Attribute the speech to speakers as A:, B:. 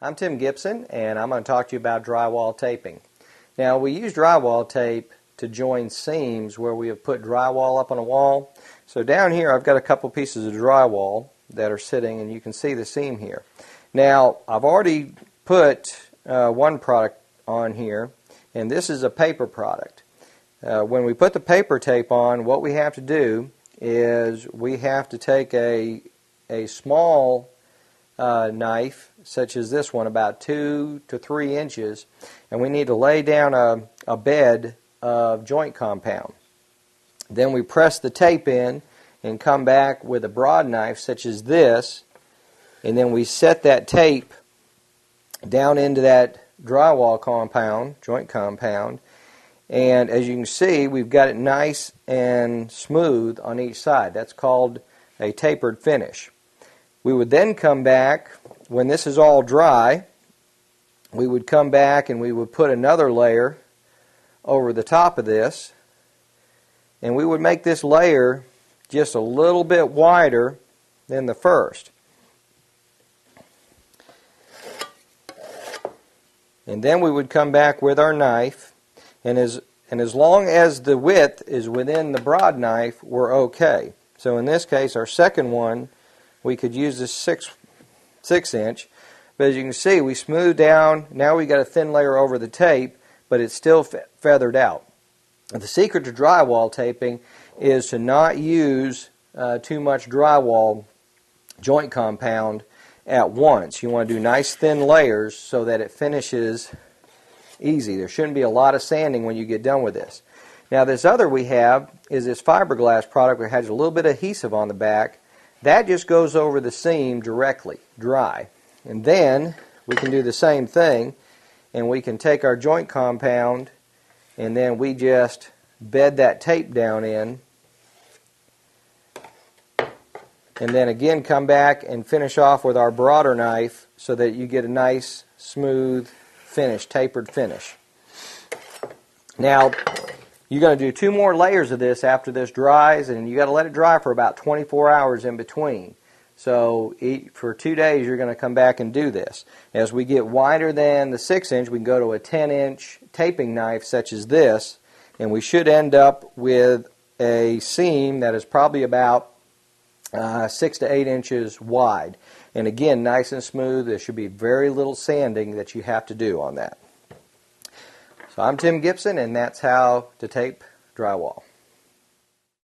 A: I'm Tim Gibson, and I'm going to talk to you about drywall taping. Now, we use drywall tape to join seams where we have put drywall up on a wall. So down here I've got a couple pieces of drywall that are sitting, and you can see the seam here. Now, I've already put one product on here, and this is a paper product. When we put the paper tape on, what we have to do is we have to take a small knife, such as this one, about 2 to 3 inches, and we need to lay down a bed of joint compound. Then we press the tape in and come back with a broad knife such as this, and then we set that tape down into that drywall compound, joint compound, and as you can see, we've got it nice and smooth on each side. That's called a tapered finish. We would then come back, when this is all dry, we would come back and we would put another layer over the top of this, and we would make this layer just a little bit wider than the first. And then we would come back with our knife, and as long as the width is within the broad knife, we're okay. So in this case, our second one, we could use this 6 inch, but as you can see, we smooth down. Now we got a thin layer over the tape, but it's still feathered out. The secret to drywall taping is to not use too much drywall joint compound at once. You want to do nice thin layers so that it finishes easy. There shouldn't be a lot of sanding when you get done with this. Now this other we have is this fiberglass product that has a little bit of adhesive on the back. That just goes over the seam directly, dry. And then we can do the same thing, and we can take our joint compound and then we just bed that tape down in, and then again come back and finish off with our broader knife so that you get a nice smooth finish, tapered finish. Now you're going to do 2 more layers of this after this dries, and you got to let it dry for about 24 hours in between. So for 2 days you're going to come back and do this. As we get wider than the 6 inch, we can go to a 10 inch taping knife such as this, and we should end up with a seam that is probably about 6 to 8 inches wide. And again, nice and smooth. There should be very little sanding that you have to do on that. So I'm Tim Gibson, and that's how to tape drywall.